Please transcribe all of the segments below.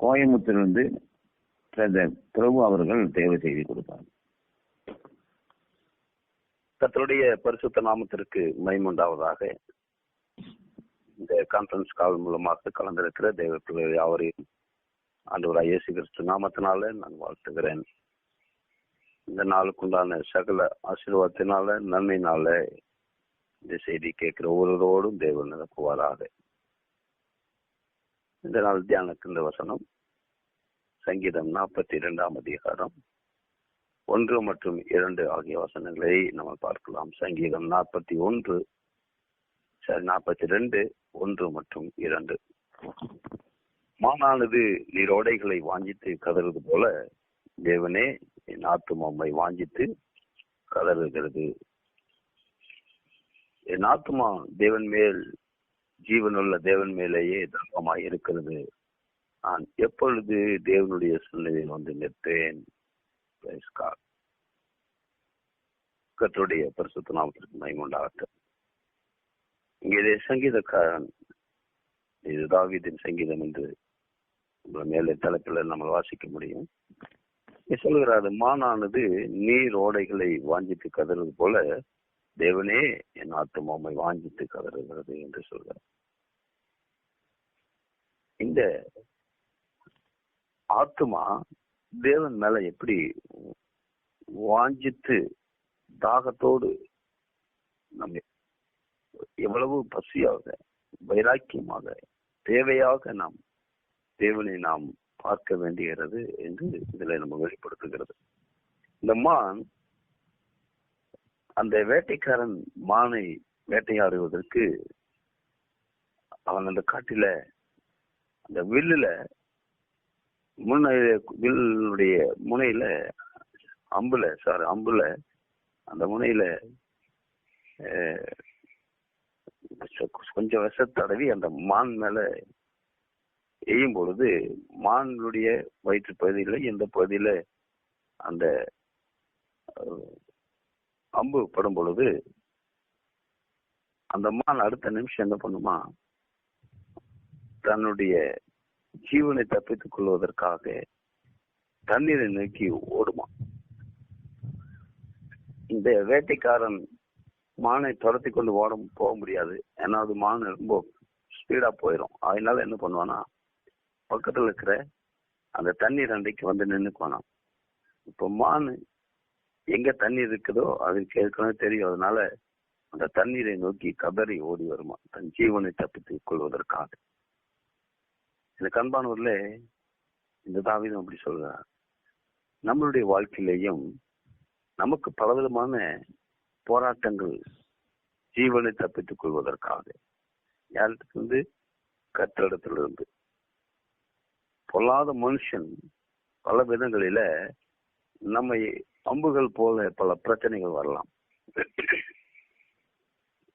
கோயம்புத்தூரிலிருந்து பிரபு அவர்கள் தேவை செய்தி கொடுத்தார். கர்த்தருடைய பரிசுத்த நாமத்திற்கு மகிமையுண்டாவதாக. இந்த கான்பரன்ஸ் கால் மூலமாக கலந்திருக்கிற தேவ பிள்ளைகள் யாவரையும் ஆண்டவராகிய இயேசு கிறிஸ்து நாமத்தினால நான் வாழ்த்துகிறேன். இந்த நாளுக்குண்டான சகல ஆசீர்வாதத்தினால நன்மையினால இந்த செய்தி கேட்கிற ஒவ்வொருவரோடும் தேவன் நிரப்புவாராக. இந்த நாள் தியானத்தின் வசனம் சங்கீதம் 42 அதிகாரம் 1 மற்றும் 2 ஆகிய வசனங்களை நம்ம பார்க்கலாம். சங்கீதம் 42 1 மற்றும் 2. மானானது நீரோடைகளை வாஞ்சித்து கதறுவது போல தேவனே என் ஆத்துமாவை வாஞ்சித்து கதறுகிறது. என் ஆத்துமா தேவன் மேல், ஜீவனுள்ள தேவன் மேலேயே தாகமாய் இருக்கிறது. நான் எப்பொழுது தேவனுடைய சன்னதியில் வந்து நிற்பேன். கர்த்தருடைய பரிசுத்த நாமத்திற்கு மகிமை உண்டாகட்டும். இங்கே சங்கீதக்காரன், இது தாவீதின் சங்கீதம் என்று மேலே தலைப்பில் நம்ம வாசிக்க முடியும். சொல்கிறாரு, மானானது நீர் ஓடைகளை வாஞ்சித்து கதறுவது போல தேவனே என் ஆத்துமாவை வாஞ்சித்து கதறுகிறது என்று சொல்கிறார். இந்த ஆத்துமா தேவன் மேல எப்படி வாஞ்சித்து தாகத்தோடு, நம்ம எவ்வளவு பசியாக, வைராக்கியமாக, தேவையாக நாம் தேவனை நாம் பார்க்க வேண்டுகிறது என்று இதுல நம்ம வெளிப்படுத்துகிறது. இந்த மான், அந்த வேட்டைக்காரன் மானை வேட்டையாடுவதற்கு அவன் அந்த காட்டில அந்த வில்லுடைய முனையில அம்புல அந்த முனையில கொஞ்சம் விஷத்தடவி அந்த மான் மேல எய்யும் பொழுது மானுடைய வயிற்று பகுதியில, எந்த பகுதியில அந்த அம்பு படும் பொழுது அந்த மான் அடுத்த நிமிஷம் என்ன பண்ணுமா, தன்னுடைய ஜீவனை தப்பித்துக் கொள்வதற்காக தண்ணீரை நோக்கி ஓடுமா. இந்த வேட்டைக்காரன் மானை துரத்தி கொண்டு போக முடியாது. ஏன்னா அது மான் ரொம்ப ஸ்பீடா போயிடும். அதனால என்ன பண்ணுவானா, பக்கத்துல இருக்கிற அந்த தண்ணீர் அண்டைக்கு வந்து நின்னுக்குவானா. இப்போ மான் எங்க தண்ணீர் இருக்குதோ அதுக்கு ஏற்கனவே தெரியும். அதனால அந்த தண்ணீரை நோக்கி கதறி ஓடி வருமா, தன் ஜீவனை தப்பித்துக் கொள்வதற்காக. இந்த கண்பானூர்ல இந்த தாவீதும் அப்படி சொல்றார். நம்மளுடைய வாழ்க்கையிலையும் நமக்கு பலவிதமான போராட்டங்கள், ஜீவனை தப்பித்துக் கொள்வதற்காக. யாருக்கு? கர்த்தரிடத்திலிருந்து. பொல்லாத மனுஷன் பல விதங்களில நம்மை அம்புகள் போல பல பிரச்சனைகள் வரலாம்,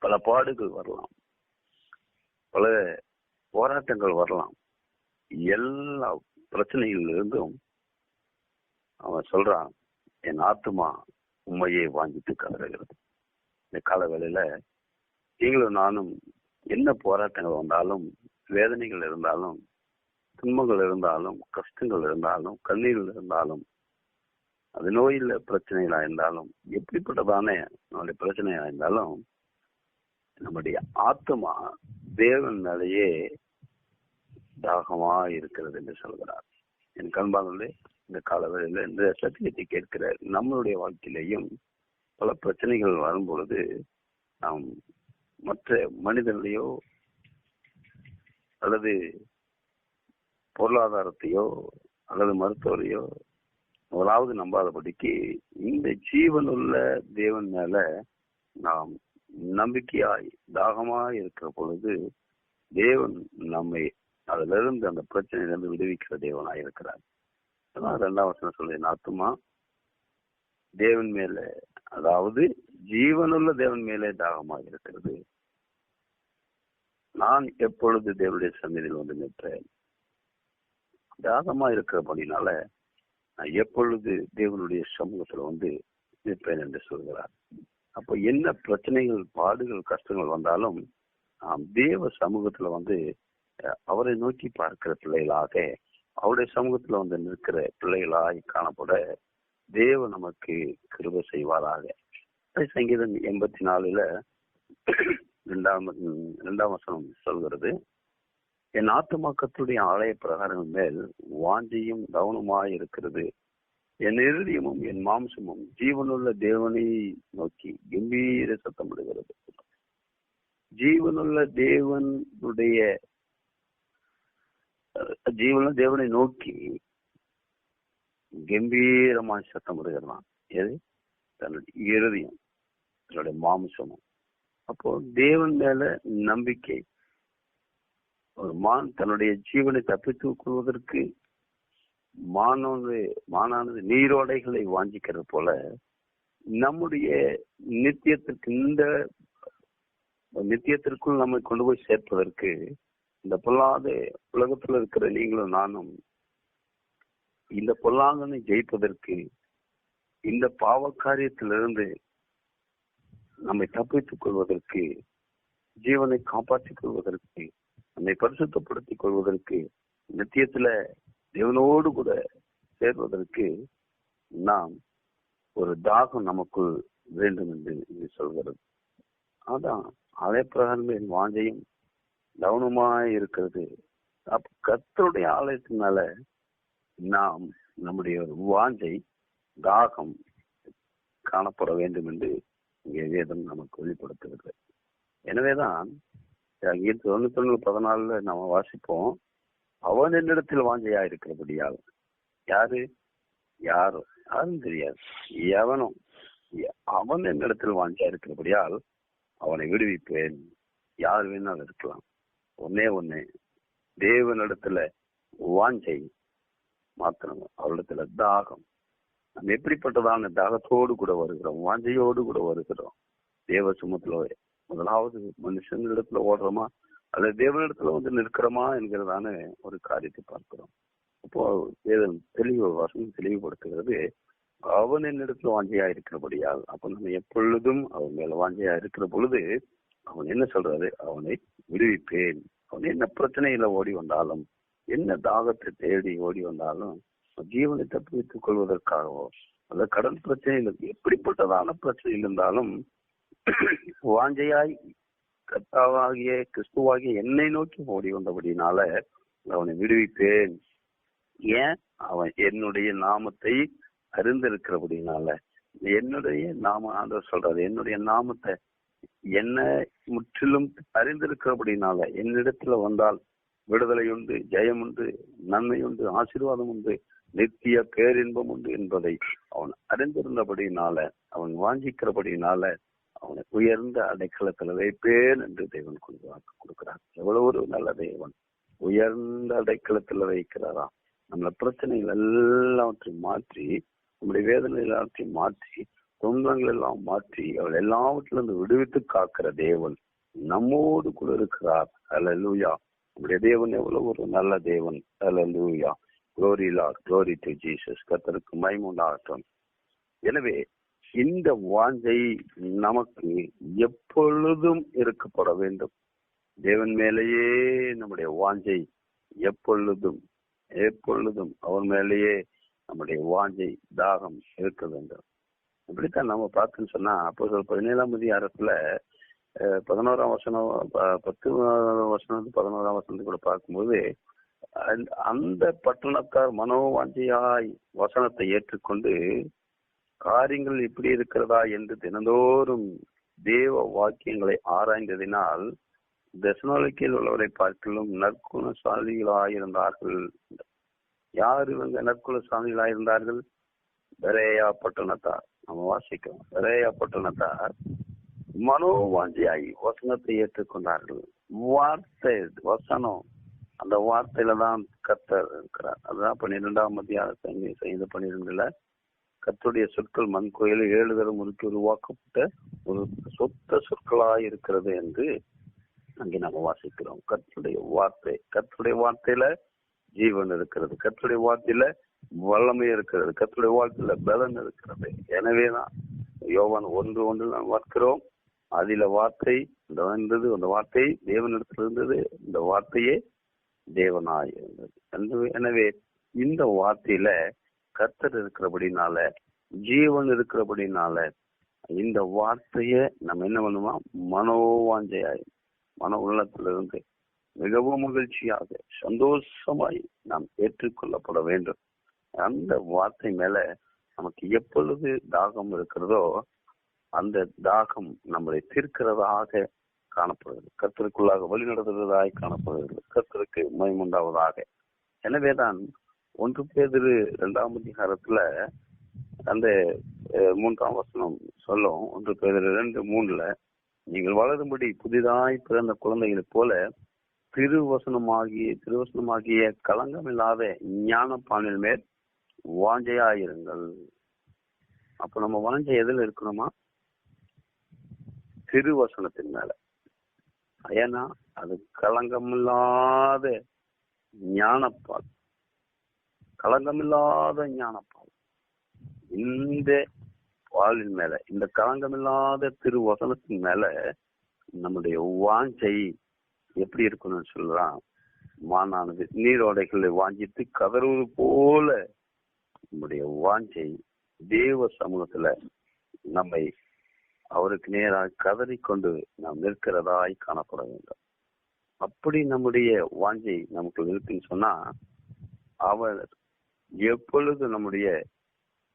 பல பாடுகள் வரலாம், பல போராட்டங்கள் வரலாம். எல்லா பிரச்சனைகளிலிருந்தும் அவன் சொல்றான், என் ஆத்துமா உண்மையை வாங்கிட்டு கதறுகிறது. இந்த காலவேளையில நீங்களும் நானும் என்ன போராட்டங்கள் வந்தாலும், வேதனைகள் இருந்தாலும், துன்பங்கள் இருந்தாலும், கஷ்டங்கள் இருந்தாலும், கண்ணீர்கள் இருந்தாலும், அது நோயில பிரச்சனைகளா இருந்தாலும், எப்படிப்பட்டதான நம்முடைய பிரச்சனையா இருந்தாலும், நம்முடைய ஆத்மா தேவன் மேலேயே தாகமா இருக்கிறது என்று சொல்கிறார். என் கண்பானே, இந்த காலவரையில இந்த சத்தியத்தை கேட்கிற நம்மளுடைய வாழ்க்கையிலையும் பல பிரச்சனைகள் வரும் பொழுது நாம் மற்ற மனிதர்களையோ அல்லது பொருளாதாரத்தையோ அல்லது மருத்துவரையோ முதலாவது நம்பாதபடிக்கு இந்த ஜீவனுள்ள தேவன் மேல நாம் நம்பிக்கையாய் தாகமாய் இருக்கிற பொழுது தேவன் நம்மை அதுல இருந்து, அந்த பிரச்சனையிலிருந்து விடுவிக்கிற தேவனாய் இருக்கிறார். அதான் 2ஆம் வசனம் சொல்றேன், ஆத்துமா தேவன் மேல, அதாவது ஜீவனுள்ள தேவன் மேலே தாகமாக இருக்கிறது. நான் எப்பொழுது தேவனுடைய சந்நிதியில் வந்து நிற்பேன். தாகமா இருக்கிறபடினால நான் எப்பொழுது தேவனுடைய சமூகத்துல வந்து நிற்பேன் என்று சொல்கிறார். அப்போ என்ன பிரச்சனைகள், பாடுகள், கஷ்டங்கள் வந்தாலும் நாம் தேவ சமூகத்துல வந்து அவரை நோக்கி பார்க்கிற பிள்ளைகளாக அவருடைய சமூகத்துல வந்து நிற்கிற பிள்ளைகளாய் காணப்பட தேவன் நமக்கு கிருபை செய்வாராக. சங்கீதம் 84 2ஆம் வசனம் சொல்கிறது, என் ஆத்துமா கர்த்தருடைய ஆலய பிரகாரங்கள் மேல் வாஞ்சியும் கவனமாய் இருக்கிறது. என் இருதயமும் என் மாம்சமும் ஜீவனுள்ள தேவனை நோக்கி கம்பீர சத்தமிடுகிறது. ஜீவனுள்ள தேவனை நோக்கி கம்பீரமாய் சத்தமிடுகிறான். எது? தன்னுடைய இருதயம், தன்னுடைய மாம்சமும். அப்போ தேவன் மேல நம்பிக்கை. ஒரு மான் தன்னுடைய ஜீவனை தப்பித்துக் கொள்வதற்கு மானானது நீரோடைகளை வாஞ்சிக்கிறது போல நம்முடைய நித்தியத்திற்குள் நம்மை கொண்டு போய் சேர்ப்பதற்கு இந்த பொல்லாத உலகத்துல இருக்கிற நீங்களும் நானும் இந்த பொல்லாங்கனை ஜெயிப்பதற்கு, இந்த பாவ காரியத்திலிருந்து நம்மை தப்பித்துக் கொள்வதற்கு, ஜீவனை காப்பாற்றிக் கொள்வதற்கு, நம்மை பரிசுத்தப்படுத்திக் கொள்வதற்கு, நித்தியத்துல தேவனோடு கூட சேர்வதற்கு நாம் ஒரு தாகம் நமக்குள் வேண்டும் என்று சொல்கிறது. அதான் அதே பிரகாரமே வாஞ்சையும் கவனமாய் இருக்கிறது. அப்ப கர்த்தருடைய ஆலயத்தினால நாம் நம்முடைய வாஞ்சை தாகம் காணப்பட வேண்டும் என்று இங்கே வேதம் நமக்கு வெளிப்படுத்துகிறது. எனவேதான் 91:14 நாம வாசிப்போம், அவன் என்னிடத்தில் வாஞ்சையா இருக்கிறபடியால். யாரும் தெரியாது, எவனும் அவன் என்னிடத்தில் வாஞ்சையா இருக்கிறபடியால் அவனை விடுவிப்பேன். யார் வேணாலும் இருக்கலாம். ஒன்னே தேவனிடத்துல வாஞ்சை மாத்திரம், அவரிடத்துல தாகம். நம்ம எப்படிப்பட்டதான தாகத்தோடு கூட வருகிறோம், வாஞ்சையோடு கூட வருகிறோம். தேவ சுமத்துல முதலாவது மனுஷனிடத்துல ஓடுறோமா அல்லது தேவனிடத்துல வந்து நிற்கிறோமா என்கிறதான ஒரு காரியத்தை பார்க்கிறோம். அப்போ வசனம் தெளிவுபடுத்துகிறது, அவன் என்னிடத்துல வாஞ்சையா இருக்கிறபடியால். அப்ப நம்ம எப்பொழுதும் அவன் மேல வாஞ்சையா இருக்கிற பொழுது அவன் என்ன சொல்றாரு? அவனை விடுவிப்பேன். அவன் என்ன பிரச்சனையில ஓடி வந்தாலும், என்ன தாகத்தை தேடி ஓடி வந்தாலும், ஜீவனை தப்பித்துக் கொள்வதற்காகவோ அல்ல கடன் பிரச்சனையில் எப்படிப்பட்டதான பிரச்சனையில் இருந்தாலும் வாஞ்சையாய் கர்த்தாவாகிய கிறிஸ்துவாகிய என்னை நோக்கி ஓடி வந்தபடினால அவனை விடுவிப்பேன். ஏன்? அவன் என்னுடைய நாமத்தை அறிந்திருக்கிறபடினால. என்னுடைய நாம ஆண்டவர் சொல்றாரு, என்னுடைய நாமத்தை என்ன முற்றிலும் அறிந்திருக்கிறபடினால என்னிடத்துல வந்தால் விடுதலை உண்டு, ஜெயம் உண்டு, நன்மை உண்டு, ஆசீர்வாதம் உண்டு, நித்திய பேரின்பம் உண்டு என்பதை அவன் அறிந்திருந்தபடினால, அவன் வாஞ்சிக்கிறபடினால அவனை உயர்ந்த அடைக்கலத்துல வைப்பேன் என்று தேவன் கொண்டு வாக்கு கொடுக்கிறார். எவ்வளவு ஒரு நல்ல தேவன்! உயர்ந்த அடைக்கலத்துல வைக்கிறாரா. நம்மள பிரச்சனைகள் எல்லாவற்றையும் மாற்றி, நம்முடைய வேதனை எல்லாவற்றையும் மாற்றி, துன்பங்கள் எல்லாம் மாற்றி, அவள் எல்லாவற்றிலிருந்து விடுவித்து காக்கிற தேவன் நம்மோடு கூட இருக்கிறார். அல்லேலூயா! நம்முடைய தேவன் எவ்வளவு ஒரு நல்ல தேவன். அல்லேலூயா! Glory Lord, glory to Jesus. கர்த்தருக்கு மகிமை உண்டாகட்டும். எனவே இந்த வாஞ்சை நமக்கு எப்பொழுதும் இருக்கப்பட வேண்டும். தேவன் மேலேயே நம்முடைய வாஞ்சை எப்பொழுதும் அவர் மேலேயே நம்முடைய வாஞ்சை தாகம் இருக்க வேண்டும். இப்படித்தான் நம்ம பார்த்தோன்னு சொன்னா, அப்போஸ்தலர் 17ஆம் அதிகாரத்துல 11ஆம் வசனம் 10ஆம் வசனம் 11ஆம் வசனத்தை கூட பார்க்கும்போது, அந்த பட்டணத்தார் மனோவாஞ்சையாய் வசனத்தை ஏற்றுக்கொண்டு காரியங்கள் இப்படி இருக்கிறதா என்று தினந்தோறும் தேவ வாக்கியங்களை ஆராய்ந்ததினால் தெசலோனிக்கேயில் உள்ளவரை பார்க்கலும் நற்குணசாலிகளாயிருந்தார்கள். யார் இவங்க நற்குணசாலிகளாயிருந்தார்கள்? பெரேயா பட்டணத்தார். நம்ம வாசிக்கிறோம், பெரேயா பட்டணத்தார் மனோவாஞ்சியாய் வசனத்தை ஏற்றுக்கொண்டார்கள். வார்த்தை, வசனம், அந்த வார்த்தையில தான் கர்த்தர் இருக்கிறார். அதுதான் 12ஆம் அதிகாரத்தை 12 கர்த்தருடைய சொற்கள் மண் கோயில் 7 தரம் முறுக்கி உருவாக்கப்பட்ட ஒரு சொத்த சொற்களாய் இருக்கிறது என்று அங்கே நம்ம வாசிக்கிறோம். கர்த்தருடைய வார்த்தையில ஜீவன் இருக்கிறது, கர்த்தருடைய வார்த்தையில வல்லமை இருக்கிறது, கர்த்தருடைய வார்த்தையில பலன் இருக்கிறது. எனவேதான் யோவான் 1:1 நாம் பார்க்கிறோம், அதில வார்த்தை இருந்தது, அந்த வார்த்தை தேவனிடத்தில் இருந்தது, இந்த வார்த்தையே தேவனாய் இருந்தது. எனவே இந்த வார்த்தையில கர்த்தர் இருக்கிறபடினால, ஜீவன் இருக்கிறபடினால, இந்த வார்த்தைய நம்ம என்ன பண்ணுமா, மனோவாஞ்சையாய் மன உள்ளத்திலிருந்து மிகவும் மகிழ்ச்சியாக சந்தோஷமாய் நாம் ஏற்றுக்கொள்ளப்பட வேண்டும். அந்த வார்த்தை மேல நமக்கு எப்பொழுது தாகம் இருக்கிறதோ அந்த தாகம் நம்மளை தீர்க்கிறதாக காணப்படுகிறது, கர்த்தருக்குள்ளாக வழி நடத்துவதாக காணப்படுகிறது. கர்த்தருக்கு மகிமையுண்டாவதாக. எனவேதான் 1 பேதுரு 2ஆம் அதிகாரத்துல அந்த 3ஆம் வசனம் சொல்லும். 1 பேதுரு 2:3 நீங்கள் வளரும்படி புதிதாய் பிறந்த குழந்தைகளைப் போல திருவசனமாகிய களங்கமில்லாத ஞான பானில் மேல் வாஞ்சையாயிருங்கள். அப்ப நம்ம வாஞ்சை எதுல இருக்கணுமா? திருவசனத்தின் மேல. ஏன்னா அது களங்கமில்லாத ஞானப்பால், களங்கமில்லாத ஞானப்பால். இந்த பாலின் மேல, இந்த களங்கமில்லாத திருவசனத்தின் மேல நம்முடைய வாஞ்சை எப்படி இருக்கணும்னு சொல்றான். மானானது நீரோடைகளை வாஞ்சித்து கதறுவது போல நம்முடைய வாஞ்சை தேவ சமூகத்துல நம்மை அவருக்கு நேராக கதறிக்கொண்டு நாம் நிற்கிறதாய் காணப்பட வேண்டும். அப்படி நம்முடைய வாஞ்சை நமக்கு இருக்குன்னு சொன்னா அவர் எப்பொழுது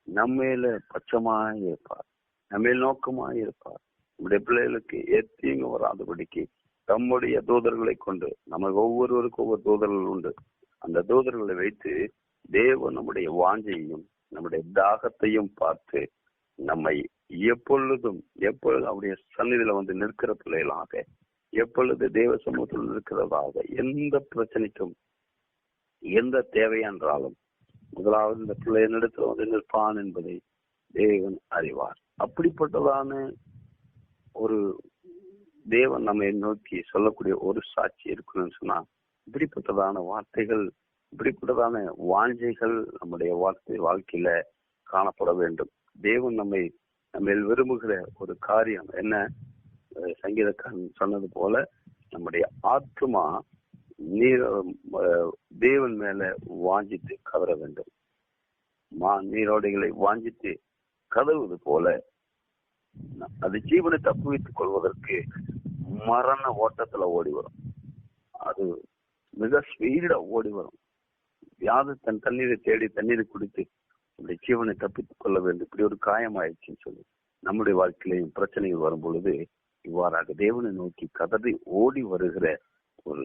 நம்மையில பட்சமாய் இருப்பார், நம்மையில் நோக்கமாய் இருப்பார். நம்முடைய பிள்ளைகளுக்கு எத்தீங்கு வராதபடிக்கு தம்முடைய தூதர்களை கொண்டு, நமக்கு ஒவ்வொருவருக்கும் ஒவ்வொரு தூதர்கள் உண்டு, அந்த தூதர்களை வைத்து தேவன் நம்முடைய வாஞ்சையும் நம்முடைய தாகத்தையும் பார்த்து நம்மை எப்பொழுதும் அவருடைய சந்நிதியில வந்து நிற்கிற பிள்ளைகளாக, எப்பொழுது தேவ சமூகத்தில் நிற்கிறதாக, எந்த பிரச்சனைக்கும் எந்த தேவை என்றாலும் முதலாவது இந்த பிள்ளையினிடத்துல வந்து நிற்பான் என்பதை தேவன் அறிவார். அப்படிப்பட்டதான ஒரு தேவன் நம்மை நோக்கி சொல்லக்கூடிய ஒரு சாட்சி இருக்கணும்னு சொன்னா, இப்படிப்பட்டதான வார்த்தைகள், இப்படிப்பட்டதான வாஞ்சைகள் நம்முடைய வாழ்க்கையில காணப்பட வேண்டும். தேவன் நம்ம விரும்புகிற ஒரு காரியம் என்ன? சங்கீதக்காரன் சொன்னது போல நம்முடைய ஆத்மா தேவன் மேல வாஞ்சித்து கதற வேண்டும். நீரோடைகளை வாஞ்சித்து கதறுவது போல அது ஜீவனை தப்புவித்துக் கொள்வதற்கு மரண ஓட்டத்துல ஓடி வரும். அது மிக ஸ்பீடா ஓடி வரும். வியாதி தன் தண்ணீரை தேடி தண்ணீரை குடித்து அப்படி ஜீவனை தப்பித்துக் கொள்ள வேண்டும். இப்படி ஒரு காயம் ஆயிடுச்சுன்னு சொல்லி நம்முடைய வாழ்க்கையிலையும் பிரச்சனைகள் வரும் பொழுது இவ்வாறாக தேவனை நோக்கி கதறி ஓடி வருகிற ஒரு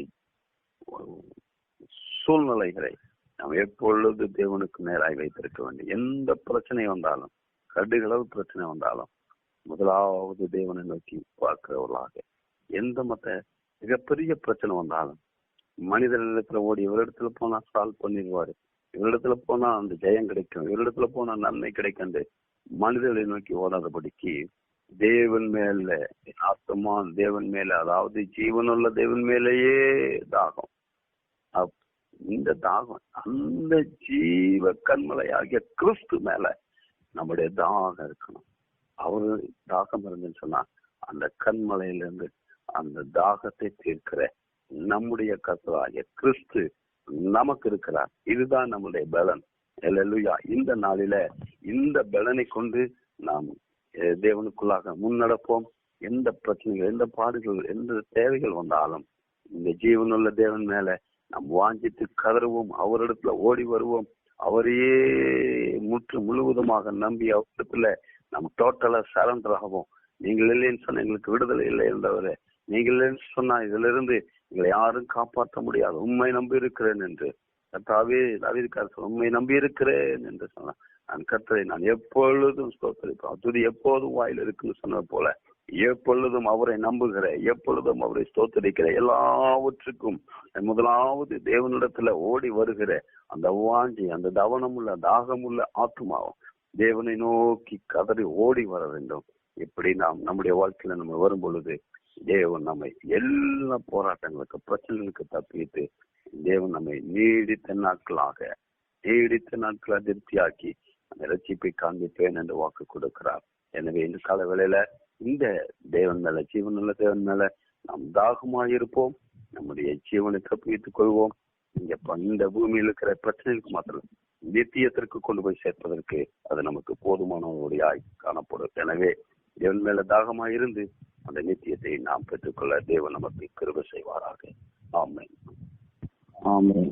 சூழ்நிலைகளை நாம் எப்பொழுது தேவனுக்கு நேராக வைத்திருக்க வேண்டும். எந்த பிரச்சனை வந்தாலும், கடுகளவு பிரச்சனை வந்தாலும் முதலாவது தேவனை நோக்கி பார்க்கிறவர்களாக, எந்த மிகப்பெரிய பிரச்சனை வந்தாலும் மனிதனிடத்துல ஓடி இவரிடத்துல போனா சால்வ் பண்ணிடுவாரு, இவரிடத்துல போனா அந்த ஜெயம் கிடைக்கும், இவரிடத்துல போனா நன்மை கிடைக்கும், மனிதர்களை நோக்கி ஓடாதபடிக்கு தேவன் மேல ஆத்மா, தேவன் மேல, அதாவது ஜீவனுள்ள தேவன் மேலேயே தாகம். இந்த தாகம் அந்த ஜீவ கண்மலையாகிய கிறிஸ்து மேல நம்முடைய தாகம் இருக்கணும். அவரு தாகம் இருந்துன்னு சொன்னா அந்த கண்மலையிலிருந்து அந்த தாகத்தை தீர்க்கிற நம்முடைய கர்த்தராகிய கிறிஸ்து நமக்கு இருக்கிறார். இதுதான் நம்முடைய பலன். அல்லேலூயா. இந்த நாளில இந்த பலனை கொண்டு நாம் தேவனுக்குள்ளாக முன்னடப்போம். எந்த பிரச்சனைகள், எந்த பாடுகள், எந்த தேவைகள் வந்தாலும் இந்த ஜீவனுள்ள தேவன் மேல நாம் வாஞ்சித்து கதறுவோம், அவரிடத்துல ஓடி வருவோம், அவரையே முழுவதுமாக நம்பி அவரிடத்துல நம்ம டோட்டலா சரண்டர் ஆகும். நீங்கள் இல்லைன்னு சொன்ன எங்களுக்கு விடுதலை இல்லை என்றவரே, நீங்கள் இல்லைன்னு சொன்னா இதுல இருந்து எங்களை யாரும் காப்பாற்ற முடியாது, உண்மை நம்பி இருக்கிறேன் என்று தாவீதுக்காரர் உண்மை நம்பி இருக்கிறேன் என்று சொன்னார். நான் கர்த்தரை நான் எப்பொழுதும் ஸ்தோத்திரிப்பேன், துதி எப்போதும் வாயில் இருக்குன்னு சொன்னது போல எப்பொழுதும் அவரை நம்புகிற, எப்பொழுதும் அவரை ஸ்தோத்திரிக்கிற, எல்லாவற்றுக்கும் முதலாவது தேவனிடத்துல ஓடி வருகிற அந்த வாஞ்சி, அந்த தவனமுள்ள தாகமுள்ள ஆத்மாவும் தேவனை நோக்கி கதறி ஓடி வர வேண்டும். இப்படி நாம் நம்முடைய வாழ்க்கையில நம்ம வரும் பொழுது தேவன் நம்மை எல்லா போராட்டங்களுக்கு, பிரச்சனைகளுக்கு தப்பித்து தேவன் நம்மை நீடித்த நாட்களாக திருப்தியாக்கி அந்த ரட்சிப்பை காண்பிப்பேன் என்று வாக்கு கொடுக்கிறார். எனவே இந்த கால வேளையில இந்த தேவன் மேல, ஜீவனுள்ள தேவன் மேல நாம் தாகமாயிருப்போம். நம்முடைய ஜீவனை தப்பித்துக் கொள்வோம். இங்க இந்த பூமியில் இருக்கிற பிரச்சனைக்கு மாத்திரம் நித்தியத்திற்கு கொண்டு போய் சேர்ப்பதற்கு அது நமக்கு போதுமானவருடையாய் காணப்படும். எனவே தேவன் மேல தாகமாய் இருந்து அந்த நித்தியத்தை நாம் பெற்றுக்கொள்ள தேவன் நமக்கு கிருபை செய்வாராக. ஆமென். ஆமென்.